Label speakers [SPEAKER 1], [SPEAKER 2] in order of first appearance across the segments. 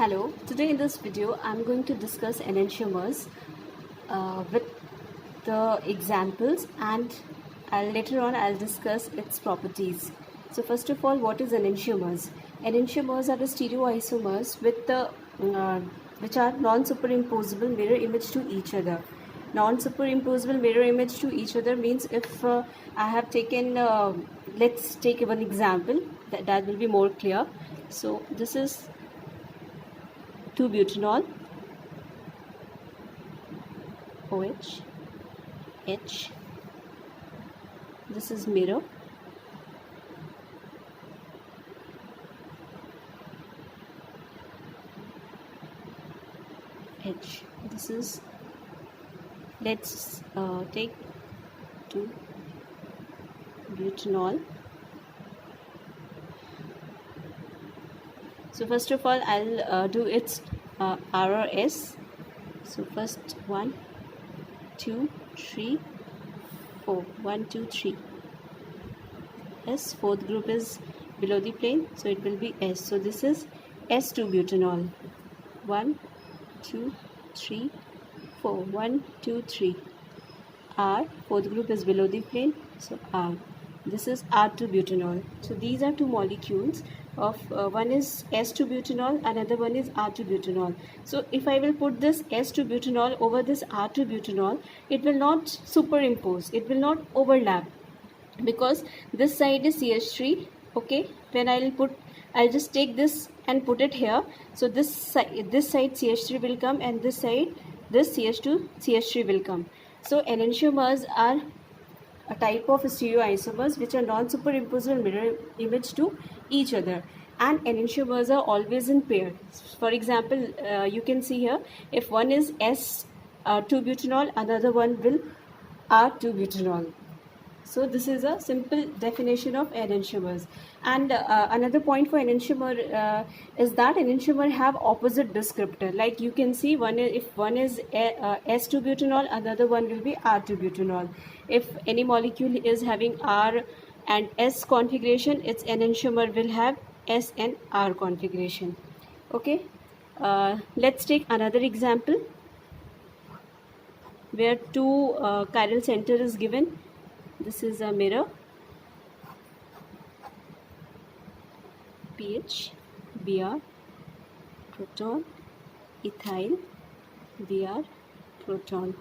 [SPEAKER 1] Hello, today in this video I'm going to discuss enantiomers with the examples, and later on I'll discuss its properties. So first of all, what is enantiomers? Enantiomers are the stereoisomers with the which are non-superimposable mirror image to each other. Non-superimposable mirror image to each other means if I have taken, let's take one example that will be more clear. So this is 2-butanol, OH, H. This is mirror. H. This is, let's take 2-butanol. So first of all, I'll do its RRS. So first 1, 2, 3, 4. 1, 2, 3. S. Fourth group is below the plane, so it will be S. So this is S2-butanol. 1, 2, 3, 4. 1, 2, 3. R. Fourth group is below the plane, so R. This is R2-butanol. So these are two molecules of one is S2-butanol, another one is R2-butanol. So if I will put this S2-butanol over this R2-butanol, it will not superimpose, it will not overlap, because this side is CH3. Okay, when I'll just take this and put it here. So this side CH3 will come, and this side, this CH3 will come. So enantiomers are a type of stereoisomers which are non-superimposable mirror image to each other, and enantiomers are always in pair. For example, you can see here, if one is S2-butanol, another one will R2-butanol. So this is a simple definition of enantiomers. And another point for enantiomer is that enantiomer have opposite descriptor. Like you can see, if one is S2-butanol, another one will be R2-butanol. If any molecule is having R and S configuration, its enantiomer will have S and R configuration. Okay, let's take another example where two chiral center is given. This is a mirror, PH, Br, proton, ethyl, Br, proton.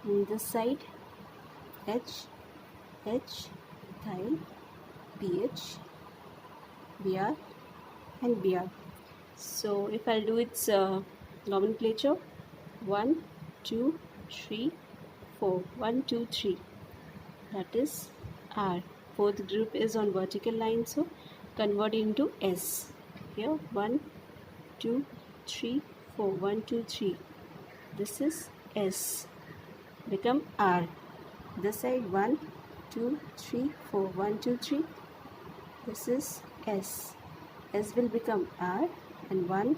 [SPEAKER 1] On this side, H, ethyl, PH, Br, and Br. So if I'll do its nomenclature, 1, 2, 3, 4. 1, 2, 3. That is R. Fourth group is on vertical line, so convert into S. Here 1, 2, 3, 4. 1, 2, 3. This is S. Become R. This side 1, 2, 3, 4. 1, 2, 3. This is S. S will become R, and 1,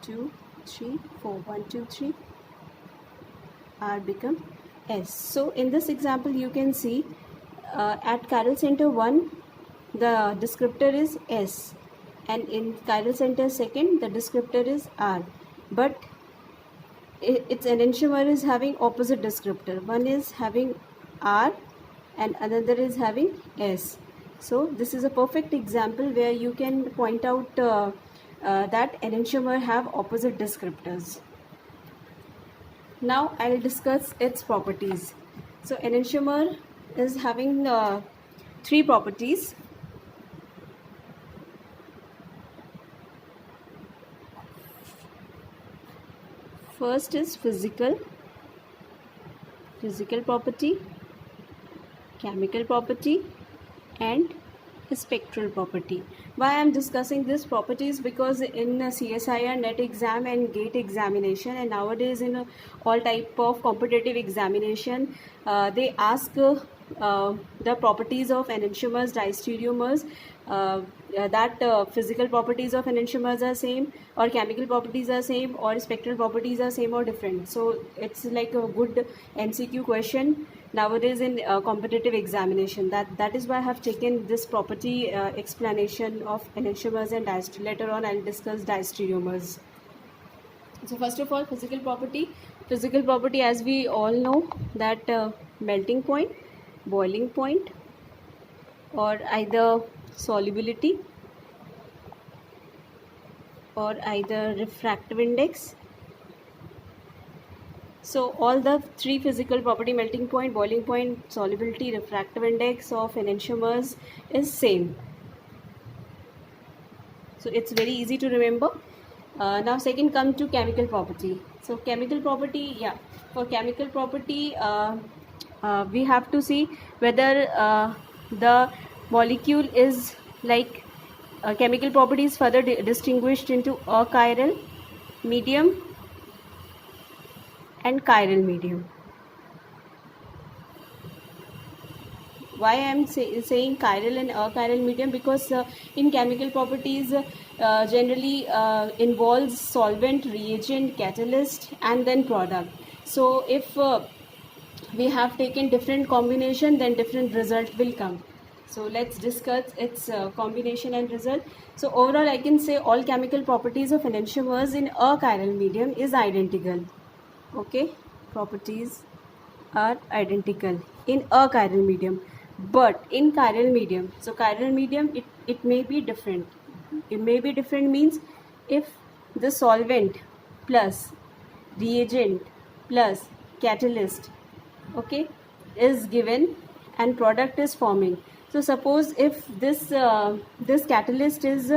[SPEAKER 1] 2, 3, 4. 1, 2, 3. R become S. So in this example you can see at chiral center 1 the descriptor is S, and in chiral center 2 the descriptor is R, but its enantiomer is having opposite descriptor. One is having R and another is having S. So this is a perfect example where you can point out that enantiomer have opposite descriptors. Now I will discuss its properties. So enantiomer is having 3 properties. First is physical property, chemical property, and spectral property. Why I am discussing these properties? Because in CSIR net exam and gate examination, and nowadays in all type of competitive examination, they ask the properties of enantiomers, diastereomers, that physical properties of enantiomers are same, or chemical properties are same, or spectral properties are same or different. So it's like a good MCQ question nowadays in competitive examination. That is why I have taken this property explanation of enantiomers and diastereomers. Later on I'll discuss diastereomers. So first of all, physical property. Physical property, as we all know, that melting point, boiling point, or either solubility, or either refractive index. So all the three physical property, melting point, boiling point, solubility, refractive index of enantiomers is same. So it's very easy to remember. Now second come to chemical property. So chemical property, yeah, for chemical property we have to see whether the molecule is like chemical property is further distinguished into achiral medium and chiral medium. Why I am saying chiral and achiral medium? Because in chemical properties generally involves solvent, reagent, catalyst, and then product. So if we have taken different combination, then different result will come. So let's discuss its combination and result. So overall I can say all chemical properties of enantiomers in achiral medium is identical. Okay, properties are identical in achiral medium, but in chiral medium, so chiral medium, it may be different. It may be different means if the solvent plus reagent plus catalyst, okay, is given and product is forming. So suppose if this catalyst is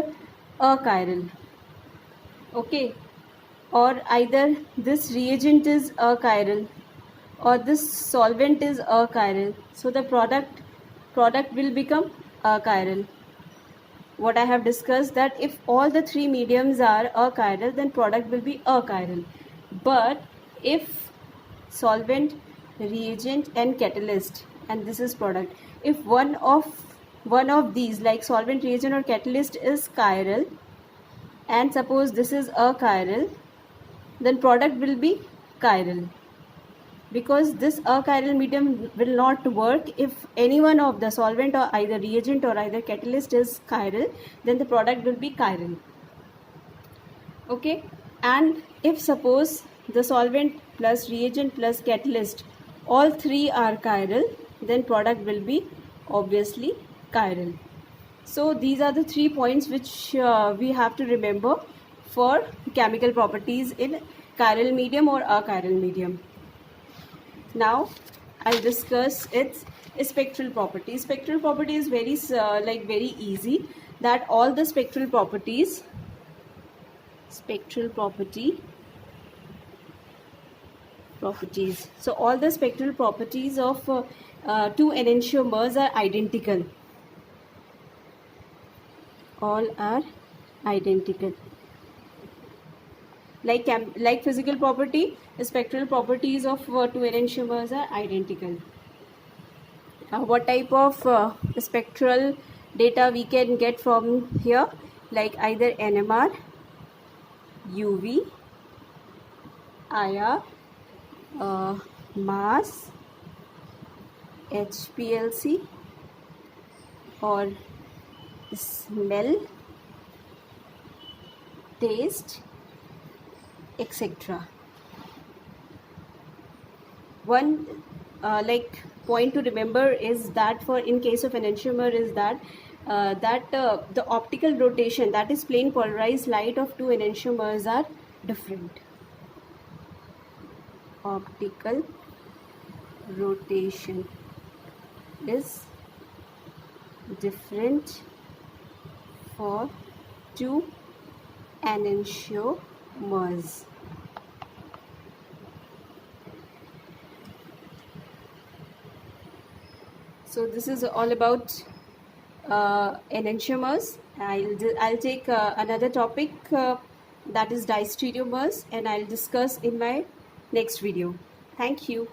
[SPEAKER 1] achiral, okay, or either this reagent is achiral or this solvent is achiral, so the product will become achiral. What I have discussed, that if all the three mediums are achiral, then product will be achiral. But if solvent, reagent and catalyst, and this is product, if one of these like solvent, reagent or catalyst is chiral, and suppose this is achiral, then product will be chiral. Because this achiral medium will not work if any one of the solvent or either reagent or either catalyst is chiral, then the product will be chiral. Okay, and if suppose the solvent plus reagent plus catalyst, all three are chiral, then product will be obviously chiral. So these are the 3 points which we have to remember for chemical properties in chiral medium or achiral medium. Now I'll discuss its spectral property. Spectral property is very very easy, that all the spectral properties so all the spectral properties of two enantiomers are identical. All are identical. Like physical property, spectral properties of two enantiomers are identical. What type of spectral data we can get from here? Like either NMR, UV, IR, mass, HPLC, or smell, taste, etc. One point to remember is that for in case of enantiomer is that the optical rotation, that is plane polarized light of two enantiomers, are different. Optical rotation is different for two enantiomers. So this is all about enantiomers. I'll take another topic that is diastereomers, and I'll discuss in my next video. Thank you.